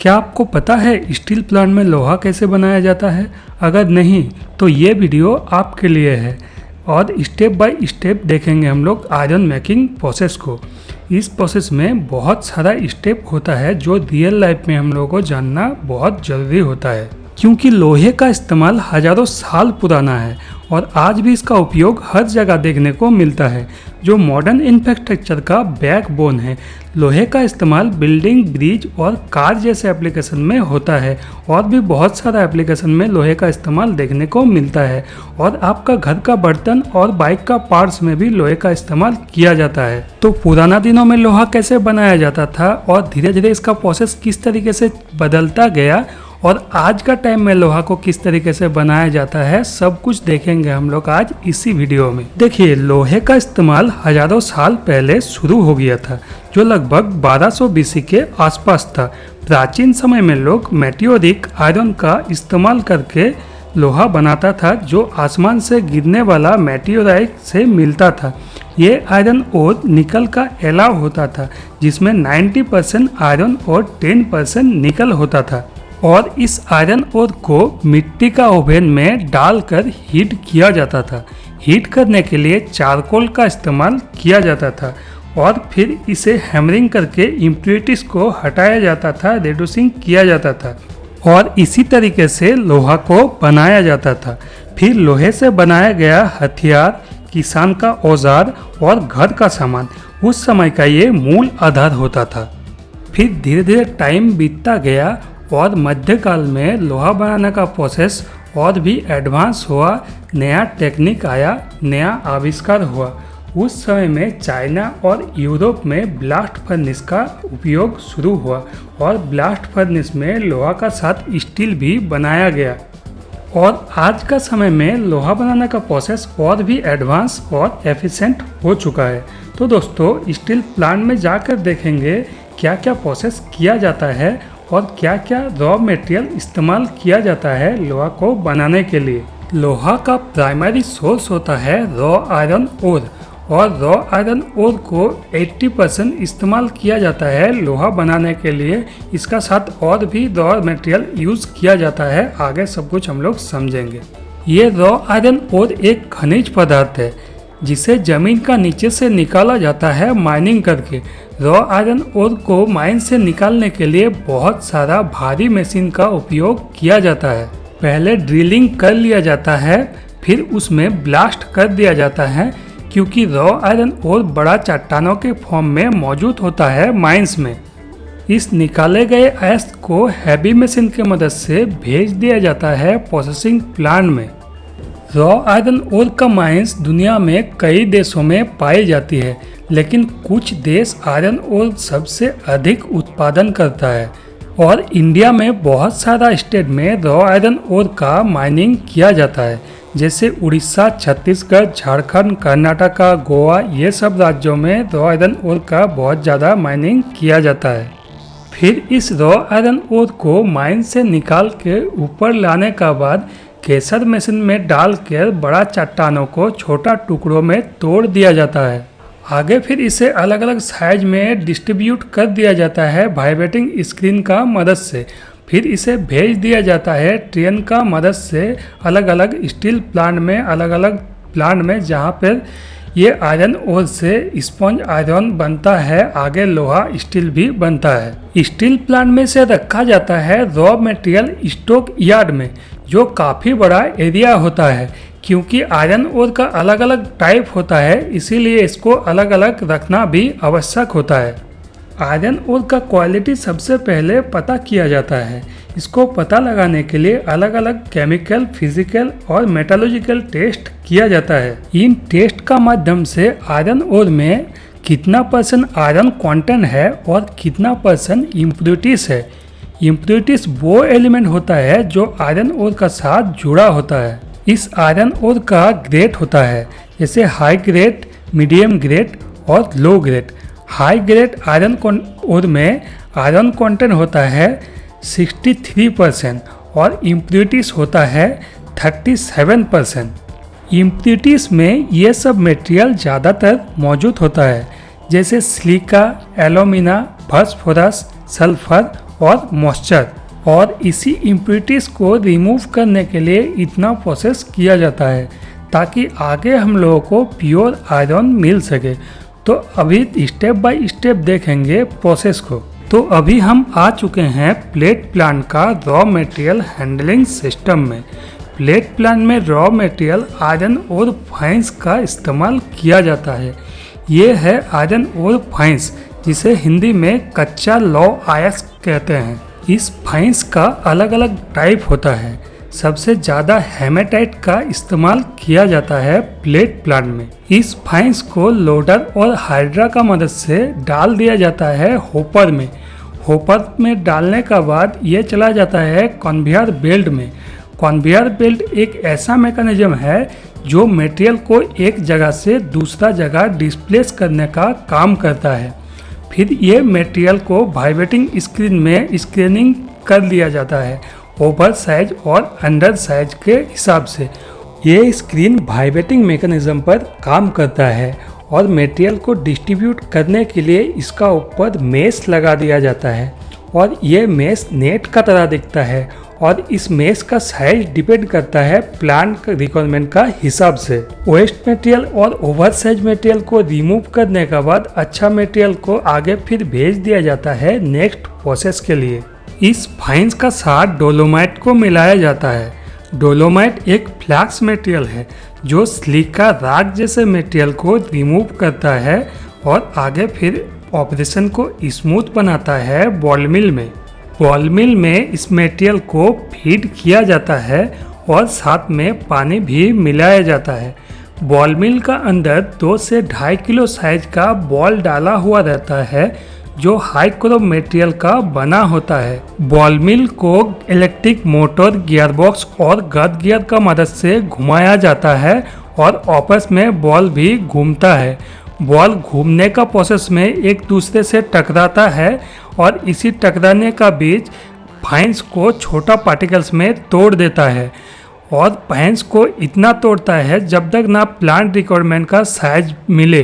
क्या आपको पता है स्टील प्लांट में लोहा कैसे बनाया जाता है? अगर नहीं तो ये वीडियो आपके लिए है और स्टेप बाय स्टेप देखेंगे हम लोग आयरन मेकिंग प्रोसेस को। इस प्रोसेस में बहुत सारा स्टेप होता है जो रियल लाइफ में हम लोगों को जानना बहुत ज़रूरी होता है, क्योंकि लोहे का इस्तेमाल हज़ारों साल पुराना है और आज भी इसका उपयोग हर जगह देखने को मिलता है, जो मॉडर्न इंफ्रास्ट्रक्चर का बैकबोन है। लोहे का इस्तेमाल बिल्डिंग, ब्रिज और कार जैसे एप्लीकेशन में होता है और भी बहुत सारा एप्लीकेशन में लोहे का इस्तेमाल देखने को मिलता है। और आपका घर का बर्तन और बाइक का पार्ट्स में भी लोहे का इस्तेमाल किया जाता है। तो पुराना दिनों में लोहा कैसे बनाया जाता था और धीरे धीरे इसका प्रोसेस किस तरीके से बदलता गया और आज का टाइम में लोहा को किस तरीके से बनाया जाता है, सब कुछ देखेंगे हम लोग आज इसी वीडियो में। देखिए, लोहे का इस्तेमाल हजारों साल पहले शुरू हो गया था, जो लगभग 1200 बीसी के आसपास था। प्राचीन समय में लोग मेटियोरिक आयरन का इस्तेमाल करके लोहा बनाता था, जो आसमान से गिरने वाला मेटियोराइट से मिलता था। ये आयरन और निकल का एलाव होता था, जिसमें 90% आयरन और 10% निकल होता था। और इस आयरन ओर को मिट्टी का ओवन में डालकर हीट किया जाता था। हीट करने के लिए चारकोल का इस्तेमाल किया जाता था और फिर इसे हैमरिंग करके इम्प्योरिटीज को हटाया जाता था, रिड्यूसिंग किया जाता था और इसी तरीके से लोहा को बनाया जाता था। फिर लोहे से बनाया गया हथियार, किसान का औजार और घर का सामान उस समय का ये मूल आधार होता था। फिर धीरे धीरे टाइम बीतता गया और मध्यकाल में लोहा बनाने का प्रोसेस और भी एडवांस हुआ। नया टेक्निक आया, नया आविष्कार हुआ। उस समय में चाइना और यूरोप में ब्लास्ट फर्नेस का उपयोग शुरू हुआ और ब्लास्ट फर्नेस में लोहा का साथ स्टील भी बनाया गया। और आज का समय में लोहा बनाने का प्रोसेस और भी एडवांस और एफिशिएंट हो चुका है। तो दोस्तों, स्टील प्लांट में जाकर देखेंगे क्या क्या प्रोसेस किया जाता है और क्या क्या रॉ मटेरियल इस्तेमाल किया जाता है लोहा को बनाने के लिए। लोहा का प्राइमरी सोर्स होता है रॉ आयरन ओर और रॉ आयरन ओर को 80% इस्तेमाल किया जाता है लोहा बनाने के लिए। इसका साथ और भी रॉ मटेरियल यूज किया जाता है, आगे सब कुछ हम लोग समझेंगे। ये रॉ आयरन ओर एक खनिज पदार्थ है जिसे जमीन का नीचे से निकाला जाता है माइनिंग करके। रॉ आयरन ओर को माइन से निकालने के लिए बहुत सारा भारी मशीन का उपयोग किया जाता है। पहले ड्रिलिंग कर लिया जाता है, फिर उसमें ब्लास्ट कर दिया जाता है, क्योंकि रॉ आयरन ओर बड़ा चट्टानों के फॉर्म में मौजूद होता है माइंस में। इस निकाले गए ऐश को हैवी मशीन की मदद से भेज दिया जाता है प्रोसेसिंग प्लांट में। रॉ आयरन ओर का माइंस दुनिया में कई देशों में पाई जाती है, लेकिन कुछ देश आयरन ओर सबसे अधिक उत्पादन करता है और इंडिया में बहुत सारा स्टेट में रॉ आयरन ओर का माइनिंग किया जाता है, जैसे उड़ीसा, छत्तीसगढ़, झारखंड, कर्नाटका, गोवा। ये सब राज्यों में रॉ आयरन ओर का बहुत ज़्यादा माइनिंग किया जाता है। फिर इस रॉ आयरन ओर को माइन से निकाल के ऊपर लाने का बाद केसर मशीन में डालकर बड़ा चट्टानों को छोटा टुकड़ों में तोड़ दिया जाता है। आगे फिर इसे अलग अलग साइज में डिस्ट्रीब्यूट कर दिया जाता है वाइब्रेटिंग स्क्रीन का मदद से। फिर इसे भेज दिया जाता है ट्रेन का मदद से अलग अलग स्टील प्लांट में, अलग अलग प्लांट में, जहाँ पर ये आयरन ओर से स्पंज आयरन बनता है, आगे लोहा स्टील भी बनता है। स्टील प्लांट में से रखा जाता है रॉ मटेरियल स्टॉक यार्ड में, जो काफ़ी बड़ा एरिया होता है, क्योंकि आयरन ओर का अलग अलग टाइप होता है, इसीलिए इसको अलग अलग रखना भी आवश्यक होता है। आयरन ओर का क्वालिटी सबसे पहले पता किया जाता है। इसको पता लगाने के लिए अलग अलग केमिकल, फिजिकल और मेटालॉजिकल टेस्ट किया जाता है। इन टेस्ट का माध्यम से आयरन ओर में कितना % आयरन कंटेंट है और कितना % इम्प्योरिटीज है। इम्प्योरिटीज वो एलिमेंट होता है जो आयरन ओर का साथ जुड़ा होता है। इस आयरन ओर का ग्रेड होता है, जैसे हाई ग्रेड, मीडियम ग्रेड और low grade. High grade iron ore में आयरन कंटेंट होता है 63% और इम्प्योरिटीज होता है 37%। इम्प्योरिटीज में ये सब मटेरियल ज़्यादातर मौजूद होता है, जैसे सिलिका, एल्यूमिना, फास्फोरस, सल्फर और मॉइस्चर, और इसी इम्प्योरिटीज़ को रिमूव करने के लिए इतना प्रोसेस किया जाता है ताकि आगे हम लोगों को प्योर आयरन मिल सके। तो अभी स्टेप बाय स्टेप देखेंगे प्रोसेस को। तो अभी हम आ चुके हैं प्लेट प्लांट का रॉ मटेरियल हैंडलिंग सिस्टम में। प्लेट प्लांट में रॉ मटेरियल आयरन और फाइंस का इस्तेमाल किया जाता है। ये है आयरन और फाइंस, जिसे हिंदी में कच्चा लौ आयस कहते हैं। इस फाइंस का अलग अलग टाइप होता है। सबसे ज़्यादा हेमेटाइट का इस्तेमाल किया जाता है प्लेट प्लांट में। इस फाइंस को लोडर और हाइड्रा का मदद से डाल दिया जाता है होपर में। होपर में डालने का बाद ये चला जाता है कन्वेयर बेल्ट में। कन्वेयर बेल्ट एक ऐसा मैकेनिज्म है जो मटेरियल को एक जगह से दूसरा जगह डिस्प्लेस करने का काम करता है। फिर ये मटेरियल को वाइब्रेटिंग स्क्रीन में स्क्रीनिंग कर लिया जाता है ओवर साइज और अंडर साइज के हिसाब से। ये स्क्रीन वाइब्रेटिंग मैकेनिज्म पर काम करता है और मटेरियल को डिस्ट्रीब्यूट करने के लिए इसका ऊपर मेश लगा दिया जाता है और ये मेश नेट का तरह दिखता है और इस मेश का साइज डिपेंड करता है प्लांट रिक्वायरमेंट का हिसाब से। वेस्ट मटेरियल और ओवर साइज मटेरियल को रिमूव करने के बाद अच्छा मटेरियल को आगे फिर भेज दिया जाता है नेक्स्ट प्रोसेस के लिए। इस फाइंस का साथ डोलोमाइट को मिलाया जाता है। डोलोमाइट एक फ्लैक्स मटेरियल है जो सिलिका राख जैसे मटेरियल को रिमूव करता है और आगे फिर ऑपरेशन को स्मूथ बनाता है बॉल मिल में। बॉल मिल में इस मटेरियल को फीड किया जाता है और साथ में पानी भी मिलाया जाता है। बॉल मिल का अंदर 2 से 2.5 किलो साइज का बॉल डाला हुआ रहता है जो हाई क्रोम मटेरियल का बना होता है। बॉल मिल को इलेक्ट्रिक मोटर, गियरबॉक्स और गद गियर का मदद से घुमाया जाता है और आपस में बॉल भी घूमता है। बॉल घूमने का प्रोसेस में एक दूसरे से टकराता है और इसी टकराने का बीच फाइंस को छोटा पार्टिकल्स में तोड़ देता है और फाइंस को इतना तोड़ता है जब तक ना प्लांट रिक्वायरमेंट का साइज मिले।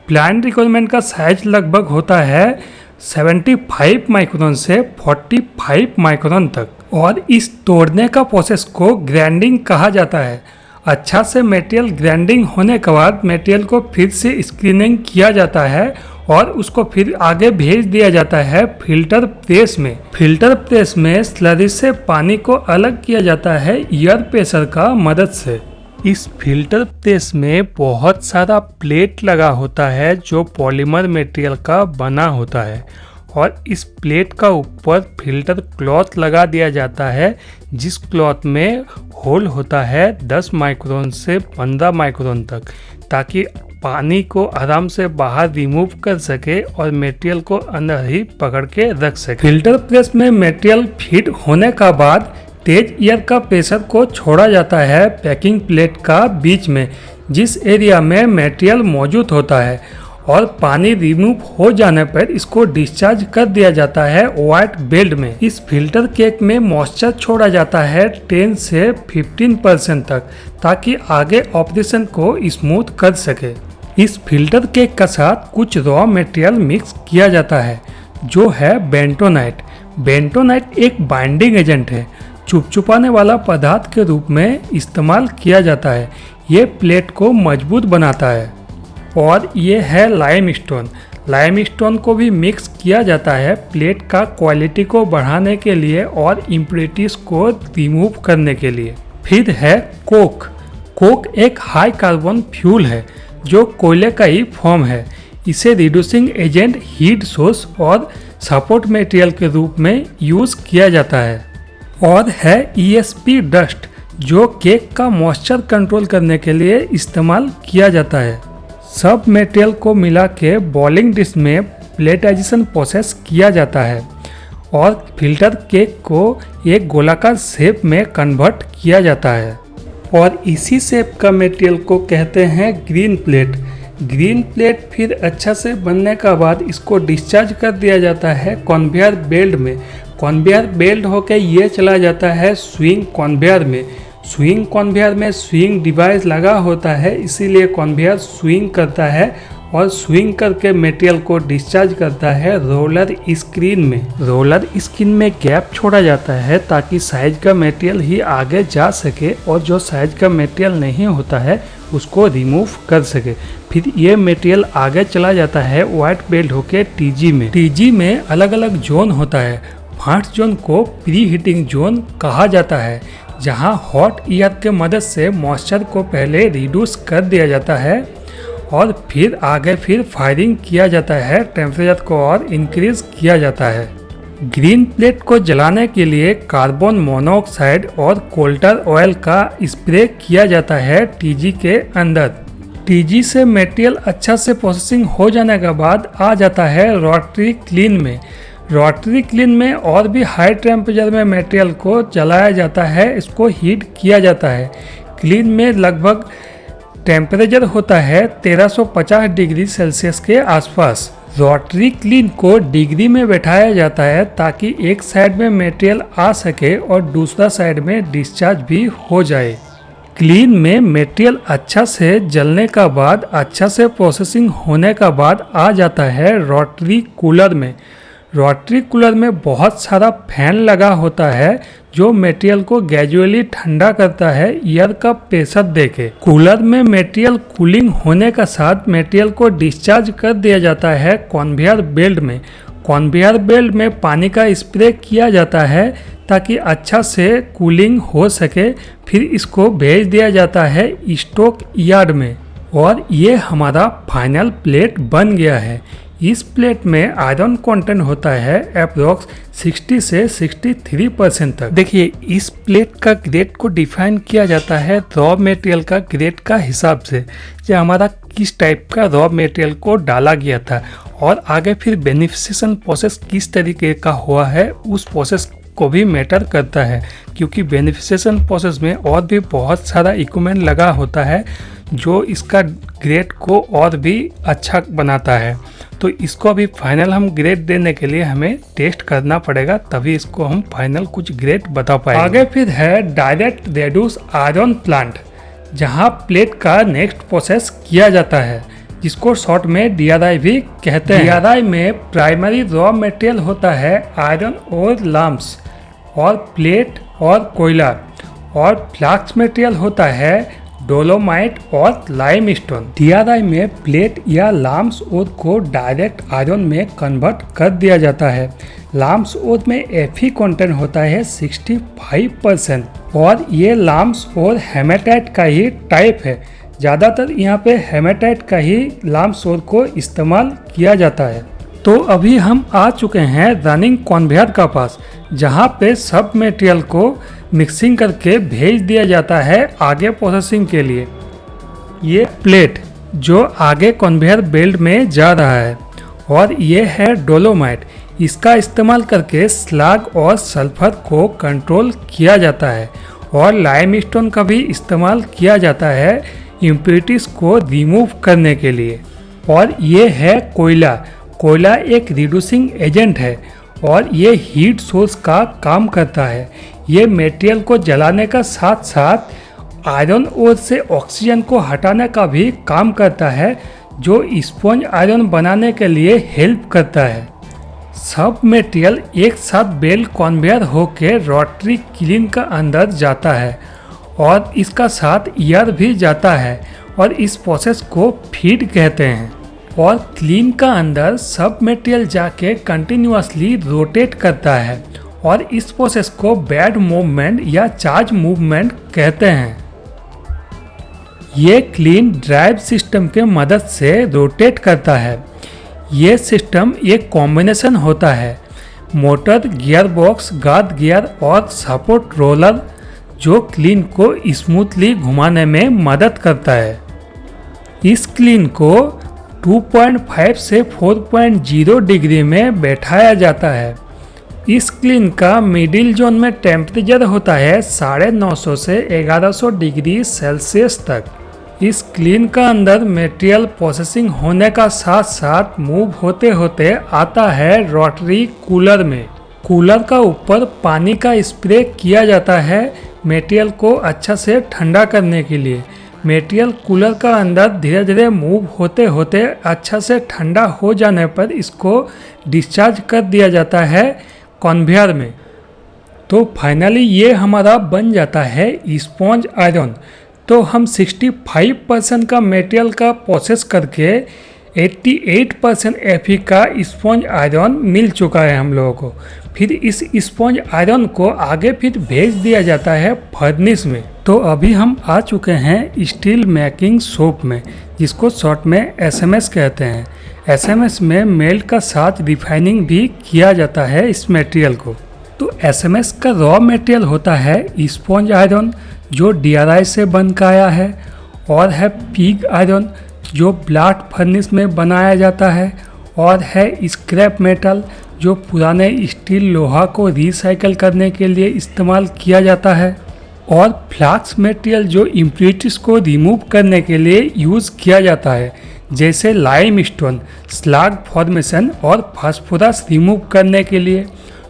प्लांट रिक्वायरमेंट का साइज लगभग होता है 75 माइक्रोन से 45 माइक्रोन तक और इस तोड़ने का प्रोसेस को ग्राइंडिंग कहा जाता है। अच्छा से मटेरियल ग्राइंडिंग होने के बाद मटेरियल को फिर से स्क्रीनिंग किया जाता है और उसको फिर आगे भेज दिया जाता है फिल्टर प्रेस में। फिल्टर प्रेस में स्लरी से पानी को अलग किया जाता है एयर प्रेशर का मदद से। इस फिल्टर प्रेस में बहुत सारा प्लेट लगा होता है जो पॉलीमर मटेरियल का बना होता है और इस प्लेट का ऊपर फिल्टर क्लॉथ लगा दिया जाता है जिस क्लॉथ में होल होता है 10 माइक्रोन से 15 माइक्रोन तक, ताकि पानी को आराम से बाहर रिमूव कर सके और मटेरियल को अंदर ही पकड़ के रख सके। फिल्टर प्रेस में मटेरियल फिट होने का बाद तेज एयर का प्रेशर को छोड़ा जाता है पैकिंग प्लेट का बीच में, जिस एरिया में मटेरियल मौजूद होता है, और पानी रिमूव हो जाने पर इसको डिस्चार्ज कर दिया जाता है वाइट बेल्ट में। इस फिल्टर केक में मॉइस्चर छोड़ा जाता है 10 से 15% तक, ताकि आगे ऑपरेशन को स्मूथ कर सके। इस फिल्टर केक का साथ कुछ रॉ मटेरियल मिक्स किया जाता है जो है बेंटोनाइट। बेंटोनाइट एक बाइंडिंग एजेंट है, चुपचुपाने वाला पदार्थ के रूप में इस्तेमाल किया जाता है। ये प्लेट को मजबूत बनाता है। और ये है लाइमस्टोन। लाइमस्टोन को भी मिक्स किया जाता है प्लेट का क्वालिटी को बढ़ाने के लिए और इम्प्योरिटीज को रिमूव करने के लिए। फिर है कोक। कोक एक हाई कार्बन फ्यूल है जो कोयले का ही फॉर्म है। इसे रिड्यूसिंग एजेंट, हीट सोर्स और सपोर्ट मटेरियल के रूप में यूज़ किया जाता है। और है ESP डस्ट जो केक का मॉइस्चर कंट्रोल करने के लिए इस्तेमाल किया जाता है। सब मटेरियल को मिला के बॉलिंग डिश में प्लेटाइजेशन प्रोसेस किया जाता है और फिल्टर केक को एक गोलाकार शेप में कन्वर्ट किया जाता है और इसी शेप का मटेरियल को कहते हैं ग्रीन प्लेट। ग्रीन प्लेट फिर अच्छा से बनने का बाद इसको डिस्चार्ज कर दिया जाता है कन्वेयर बेल्ट में। कन्वेयर बेल्ट होके ये चला जाता है स्विंग कन्वेयर में। स्विंग कन्वेयर में स्विंग डिवाइस लगा होता है, इसीलिए कन्वेयर स्विंग करता है और स्विंग करके मटेरियल को डिस्चार्ज करता है रोलर स्क्रीन में। रोलर स्क्रीन में गैप छोड़ा जाता है ताकि साइज का मटेरियल ही आगे जा सके और जो साइज का मटेरियल नहीं होता है उसको रिमूव कर सके। फिर ये मटेरियल आगे चला जाता है वाइट बेल्ट होके टीजी में। टीजी में अलग अलग जोन होता है। फर्स्ट जोन को प्री हीटिंग जोन कहा जाता है, जहां हॉट एयर के मदद से मॉइस्चर को पहले रिड्यूस कर दिया जाता है और फिर आगे फायरिंग किया जाता है, टेम्परेचर को और इंक्रीज किया जाता है। ग्रीन प्लेट को जलाने के लिए कार्बन मोनोऑक्साइड और कोल्टर ऑयल का स्प्रे किया जाता है टीजी के अंदर। टीजी से मटेरियल अच्छा से प्रोसेसिंग हो जाने के बाद आ जाता है रोटरी क्लीन में। रोटरी क्लीन में और भी हाई टेम्परेचर में मटेरियल को जलाया जाता है, इसको हीट किया जाता है। क्लीन में लगभग टेम्परेचर होता है 1350 डिग्री सेल्सियस के आसपास। रोटरी क्लीन को डिग्री में बैठाया जाता है ताकि एक साइड में मटेरियल आ सके और दूसरा साइड में डिस्चार्ज भी हो जाए। क्लीन में मटेरियल अच्छा से जलने का बाद, अच्छा से प्रोसेसिंग होने का बाद आ जाता है रोटरी कूलर में। रोटरी कूलर में बहुत सारा फैन लगा होता है जो मटेरियल को ग्रेजुअली ठंडा करता है एयर का प्रेशर देके। कूलर में मटेरियल कूलिंग होने का साथ मटेरियल को डिस्चार्ज कर दिया जाता है कन्वेयर बेल्ट में। कन्वेयर बेल्ट में पानी का स्प्रे किया जाता है ताकि अच्छा से कूलिंग हो सके। फिर इसको भेज दिया जाता है स्टॉक यार्ड में और ये हमारा फाइनल प्लेट बन गया है। इस प्लेट में आयरन कंटेंट होता है अप्रोक्स 60 से 63% तक। देखिए, इस प्लेट का ग्रेड को डिफाइन किया जाता है रॉ मटेरियल का ग्रेड का हिसाब से, जो हमारा किस टाइप का रॉ मटेरियल को डाला गया था और आगे फिर बेनिफिशिएशन प्रोसेस किस तरीके का हुआ है उस प्रोसेस को भी मैटर करता है, क्योंकि बेनिफिशिएशन प्रोसेस में और भी बहुत सारा इक्विपमेंट लगा होता है जो इसका ग्रेड को और भी अच्छा बनाता है। तो इसको अभी फाइनल हम ग्रेड देने के लिए हमें टेस्ट करना पड़ेगा, तभी इसको हम फाइनल कुछ ग्रेड बता पाएंगे। आगे फिर है डायरेक्ट रेड्यूस आयरन प्लांट, जहां प्लेट का नेक्स्ट प्रोसेस किया जाता है, जिसको शॉर्ट में DRI भी कहते हैं। DRI में प्राइमरी रॉ मटेरियल होता है आयरन और लाम्स और प्लेट और कोयला, और फ्लास्क मटेरियल होता है डोलोमाइट और लाइमस्टोन। DRI में प्लेट या लाम्स ओर को डायरेक्ट आयरन में कन्वर्ट कर दिया जाता है। लाम्स ओर में Fe कंटेंट होता है 65% और ये लाम्स और हेमेटाइट का ही टाइप है। ज़्यादातर यहाँ पे हेमेटाइट का ही लाम्स ओर को इस्तेमाल किया जाता है। तो अभी हम आ चुके हैं रनिंग कन्वेयर का पास, जहाँ पे सब मटेरियल को मिक्सिंग करके भेज दिया जाता है आगे प्रोसेसिंग के लिए। ये प्लेट जो आगे कन्वेयर बेल्ट में जा रहा है, और ये है डोलोमाइट। इसका इस्तेमाल करके स्लग और सल्फर को कंट्रोल किया जाता है, और लाइमस्टोन का भी इस्तेमाल किया जाता है इम्प्योरिटीज को रिमूव करने के लिए। और ये है कोयला। कोयला एक रिड्यूसिंग एजेंट है और ये हीट सोर्स का काम करता है। ये मटेरियल को जलाने का साथ साथ आयरन ओर से ऑक्सीजन को हटाने का भी काम करता है, जो स्पंज आयरन बनाने के लिए हेल्प करता है। सब मटेरियल एक साथ बेल्ट कन्वेयर होकर रोटरी क्लीन का अंदर जाता है और इसका साथ एयर भी जाता है, और इस प्रोसेस को फीड कहते हैं। और क्लीन का अंदर सब मटेरियल जाके कंटिन्यूअसली रोटेट करता है, और इस प्रोसेस को बेड मूवमेंट या चार्ज मूवमेंट कहते हैं। ये क्लीन ड्राइव सिस्टम के मदद से रोटेट करता है। ये सिस्टम एक कॉम्बिनेशन होता है motor, gear box, guard gear और सपोर्ट रोलर, जो क्लीन को स्मूथली घुमाने में मदद करता है। इस क्लीन को 2.5 से 4.0 डिग्री में बैठाया जाता है। इस क्लीन का मिडिल जोन में टेम्परेचर होता है 950 से 1100 डिग्री सेल्सियस तक। इस क्लीन का अंदर मटेरियल प्रोसेसिंग होने का साथ साथ मूव होते होते आता है रोटरी कूलर में। कूलर का ऊपर पानी का स्प्रे किया जाता है मटेरियल को अच्छा से ठंडा करने के लिए। मटेरियल कूलर का अंदर धीरे धीरे मूव होते होते अच्छा से ठंडा हो जाने पर इसको डिस्चार्ज कर दिया जाता है कन्वेयर में। तो फाइनली ये हमारा बन जाता है स्पॉन्ज आयरन। तो हम 65% का मटेरियल का प्रोसेस करके 88% Fe का स्पॉन्ज आयरन मिल चुका है हम लोगों को। फिर इस स्पॉन्ज आयरन को आगे फिर भेज दिया जाता है फर्नेस में। तो अभी हम आ चुके हैं स्टील मेकिंग शॉप में, जिसको शॉर्ट में SMS कहते हैं। SMS में मेल्ट का साथ रिफाइनिंग भी किया जाता है इस मटेरियल को। तो SMS का रॉ मटेरियल होता है स्पॉन्ज आयरन जो DRI से बन के आया है, और है पिग आयरन जो ब्लास्ट फर्नेस में बनाया जाता है, और है स्क्रैप मेटल जो पुराने स्टील लोहा को रिसाइकल करने के लिए इस्तेमाल किया जाता है, और फ्लाक्स मटेरियल जो इम्प्योरिटीज को रिमूव करने के लिए यूज़ किया जाता है, जैसे लाइमस्टोन स्लैग फॉर्मेशन और फास्फोरस रिमूव करने के लिए,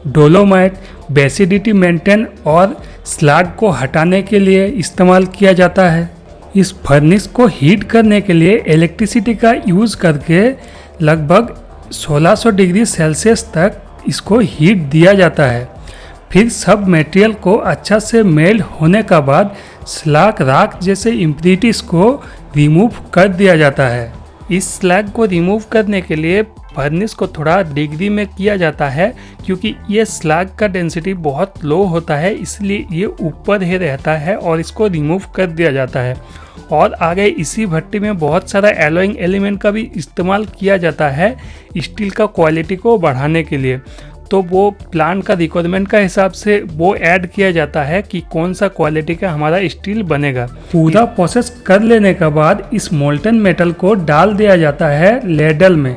डोलोमाइट बेसिडिटी मेंटेन और स्लैग को हटाने के लिए इस्तेमाल किया जाता है। इस फर्नेस को हीट करने के लिए इलेक्ट्रिसिटी का यूज़ करके लगभग 1600 डिग्री सेल्सियस तक इसको हीट दिया जाता है। फिर सब मटेरियल को अच्छा से मेल्ट होने का बाद स्लैग राख जैसे इम्प्योरिटीज को रिमूव कर दिया जाता है। इस स्लैग को रिमूव करने के लिए फर्नेस को थोड़ा डिग्री में किया जाता है, क्योंकि ये स्लैग का डेंसिटी बहुत लो होता है, इसलिए ये ऊपर ही रहता है और इसको रिमूव कर दिया जाता है। और आगे इसी भट्टी में बहुत सारा एलोइंग एलिमेंट का भी इस्तेमाल किया जाता है स्टील का क्वालिटी को बढ़ाने के लिए। तो वो प्लांट का रिक्वायरमेंट का हिसाब से वो ऐड किया जाता है कि कौन सा क्वालिटी का हमारा स्टील बनेगा। पूरा प्रोसेस कर लेने के बाद इस मोल्टन मेटल को डाल दिया जाता है लेडल में।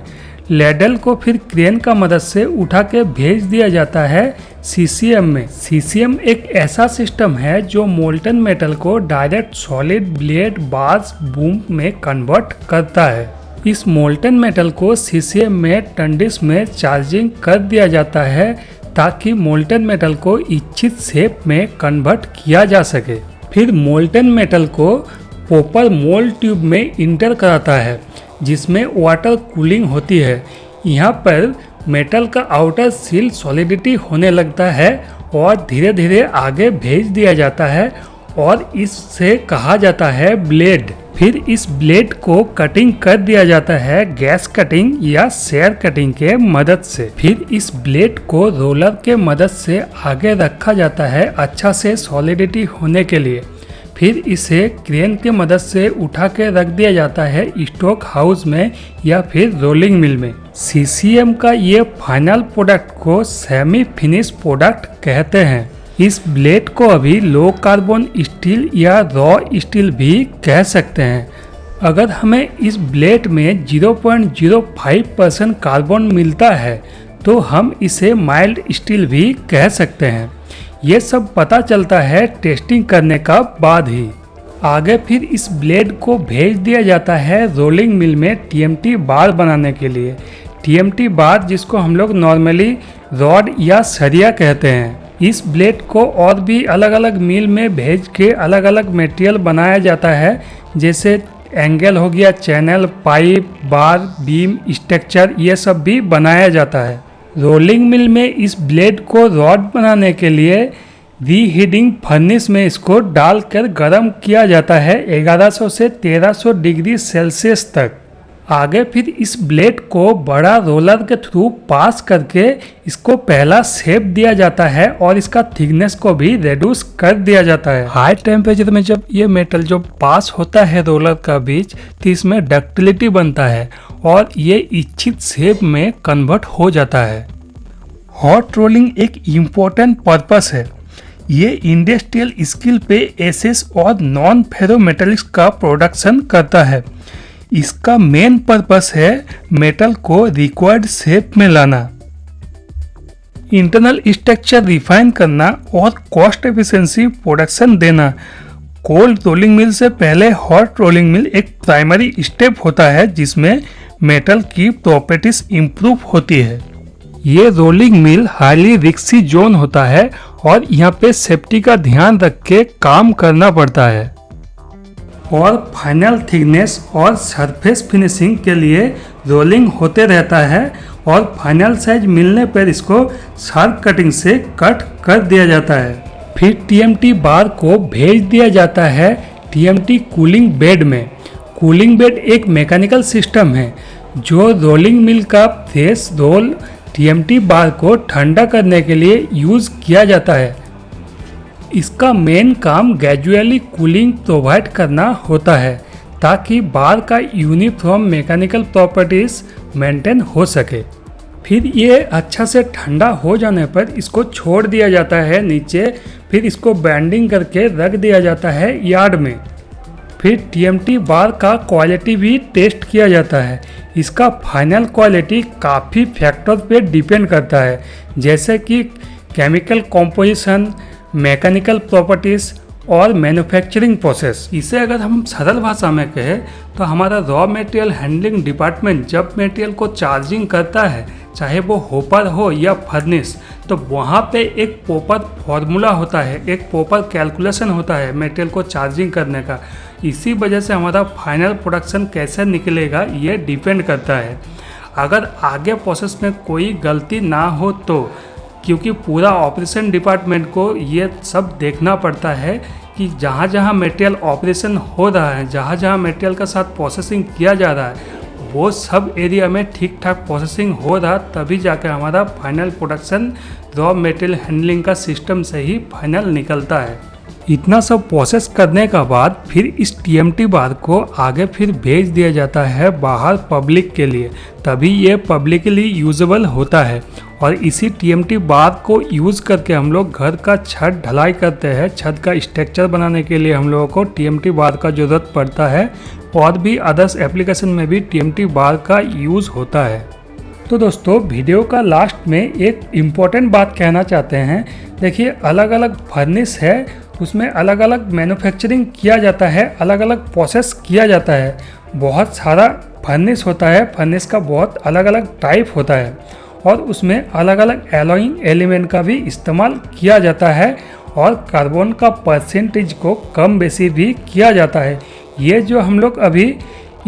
लेडल को फिर क्रेन का मदद से उठा के भेज दिया जाता है CCM में। CCM एक ऐसा सिस्टम है जो मोल्टन मेटल को direct solid blade bars boom में कन्वर्ट करता है। इस मोल्टन मेटल को CCM में टंडिस में चार्जिंग कर दिया जाता है ताकि मोल्टन मेटल को इच्छित शेप में कन्वर्ट किया जा सके। फिर मोल्टन मेटल को पॉपर मोल्ड ट्यूब में इंटर कराता है, जिसमें वाटर कूलिंग होती है। यहाँ पर मेटल का आउटर सील सॉलिडिटी होने लगता है और धीरे धीरे आगे भेज दिया जाता है, और इससे कहा जाता है ब्लेड। फिर इस ब्लेड को कटिंग कर दिया जाता है गैस कटिंग या शेयर कटिंग के मदद से। फिर इस ब्लेड को रोलर के मदद से आगे रखा जाता है अच्छा से सॉलिडिटी होने के लिए। फिर इसे क्रेन के मदद से उठा के रख दिया जाता है स्टॉक हाउस में या फिर रोलिंग मिल में। CCM का ये फाइनल प्रोडक्ट को सेमी फिनिश प्रोडक्ट कहते हैं। इस ब्लेड को अभी लो कार्बन स्टील या रॉ स्टील भी कह सकते हैं। अगर हमें इस ब्लेड में 0.05% कार्बन मिलता है तो हम इसे माइल्ड स्टील भी कह सकते हैं। ये सब पता चलता है टेस्टिंग करने का बाद ही। आगे फिर इस ब्लेड को भेज दिया जाता है रोलिंग मिल में TMT बार बनाने के लिए। TMT बार जिसको हम लोग नॉर्मली रॉड या सरिया कहते हैं। इस ब्लेड को और भी अलग अलग मिल में भेज के अलग अलग मटेरियल बनाया जाता है, जैसे एंगल हो गया, चैनल, पाइप, बार, बीम, स्ट्रक्चर, ये सब भी बनाया जाता है। रोलिंग मिल में इस ब्लेड को रॉड बनाने के लिए रीहीटिंग फर्नेस में इसको डालकर गर्म किया जाता है 1100 से 1300 डिग्री सेल्सियस तक। आगे फिर इस ब्लेड को बड़ा रोलर के थ्रू पास करके इसको पहला शेप दिया जाता है और इसका थिकनेस को भी रिड्यूस कर दिया जाता है। हाई टेम्परेचर में जब ये मेटल जो पास होता है रोलर का बीच, तो इसमें डक्टिलिटी बनता है और ये इच्छित शेप में कन्वर्ट हो जाता है। हॉट रोलिंग एक इम्पोर्टेंट पर्पस है। ये इंडस्ट्रियल स्केल पे एसेस और नॉन फेरोमेटलिक्स का प्रोडक्शन करता है। इसका मेन पर्पस है मेटल को रिक्वायर्ड शेप में लाना, इंटरनल स्ट्रक्चर रिफाइन करना और कॉस्ट एफिशिएंसी प्रोडक्शन देना। कोल्ड रोलिंग मिल से पहले हॉट रोलिंग मिल एक प्राइमरी स्टेप होता है जिसमें मेटल की प्रॉपर्टीज इंप्रूव होती है। ये rolling mill highly risky zone होता है और यहाँ पे सेफ्टी का ध्यान रख के काम करना पड़ता है। और फाइनल थिकनेस और सरफेस फिनिशिंग के लिए रोलिंग होते रहता है और फाइनल साइज मिलने पर इसको शार्प कटिंग से कट कर दिया जाता है। फिर TMT बार को भेज दिया जाता है TMT कूलिंग बेड में। कूलिंग बेड एक मैकेनिकल सिस्टम है जो रोलिंग मिल का फ्रेश रोल TMT बार को ठंडा करने के लिए यूज़ किया जाता है। इसका मेन काम ग्रेजुअली कूलिंग प्रोवाइड करना होता है ताकि बार का यूनिफॉर्म मैकेनिकल प्रॉपर्टीज मेंटेन हो सके। फिर ये अच्छा से ठंडा हो जाने पर इसको छोड़ दिया जाता है नीचे, फिर इसको बैंडिंग करके रख दिया जाता है यार्ड में। फिर TMT बार का क्वालिटी भी टेस्ट किया जाता है। इसका फाइनल क्वालिटी काफ़ी फैक्टर पे डिपेंड करता है, जैसे कि केमिकल कॉम्पोजिशन, मैकेनिकल प्रॉपर्टीज़ और मैन्युफैक्चरिंग प्रोसेस। इसे अगर हम सरल भाषा में कहें तो हमारा रॉ मटेरियल हैंडलिंग डिपार्टमेंट जब मटेरियल को चार्जिंग करता है, चाहे वो होपर हो या फर्नेस, तो वहाँ पे एक प्रॉपर फॉर्मूला होता है, एक प्रॉपर कैलकुलेशन होता है मटेरियल को चार्जिंग करने का। इसी वजह से हमारा फाइनल प्रोडक्शन कैसे निकलेगा ये डिपेंड करता है। अगर आगे प्रोसेस में कोई गलती ना हो तो, क्योंकि पूरा ऑपरेशन डिपार्टमेंट को ये सब देखना पड़ता है कि जहाँ जहाँ मटेरियल ऑपरेशन हो रहा है, जहाँ जहाँ मटेरियल का साथ प्रोसेसिंग किया जा रहा है, वो सब एरिया में ठीक ठाक प्रोसेसिंग हो रहा, तभी जाकर हमारा final production raw material handling का सिस्टम से ही फाइनल निकलता है। इतना सब प्रोसेस करने का बाद फिर इस TMT बार को आगे फिर भेज दिया जाता है बाहर पब्लिक के लिए, तभी ये पब्लिकली यूजेबल होता है। और इसी TMT बार को यूज़ करके हम लोग घर का छत ढलाई करते हैं। छत का स्ट्रक्चर बनाने के लिए हम लोगों को TMT बार का ज़रूरत पड़ता है और भी अदर्स एप्लीकेशन में भी TMT बार का यूज़ होता है। तो दोस्तों, वीडियो का लास्ट में एक इम्पॉर्टेंट बात कहना चाहते हैं। देखिए, अलग अलग फर्नेस है, उसमें अलग अलग मैन्युफैक्चरिंग किया जाता है, अलग अलग प्रोसेस किया जाता है। बहुत सारा फर्नेस होता है, फर्नेस का बहुत अलग अलग टाइप होता है और उसमें अलग अलग एलॉइंग एलिमेंट का भी इस्तेमाल किया जाता है और कार्बन का परसेंटेज को कम बेसी भी किया जाता है। ये जो हम लोग अभी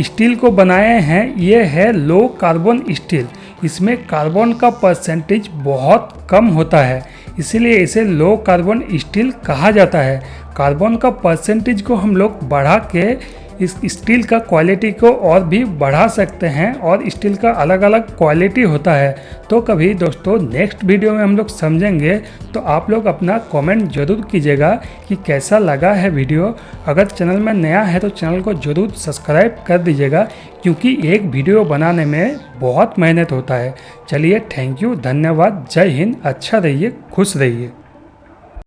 स्टील को बनाए हैं, ये है लो कार्बन स्टील। इसमें कार्बन का परसेंटेज बहुत कम होता है, इसीलिए इसे लो कार्बन स्टील कहा जाता है। कार्बन का परसेंटेज को हम लोग बढ़ा के इस स्टील का क्वालिटी को और भी बढ़ा सकते हैं और स्टील का अलग अलग क्वालिटी होता है। तो कभी दोस्तों नेक्स्ट वीडियो में हम लोग समझेंगे, तो आप लोग अपना कमेंट ज़रूर कीजिएगा कि कैसा लगा है वीडियो। अगर चैनल में नया है तो चैनल को ज़रूर सब्सक्राइब कर दीजिएगा, क्योंकि एक वीडियो बनाने में बहुत मेहनत होता है। चलिए, थैंक यू, धन्यवाद, जय हिंद, अच्छा रहिए, खुश रहिए।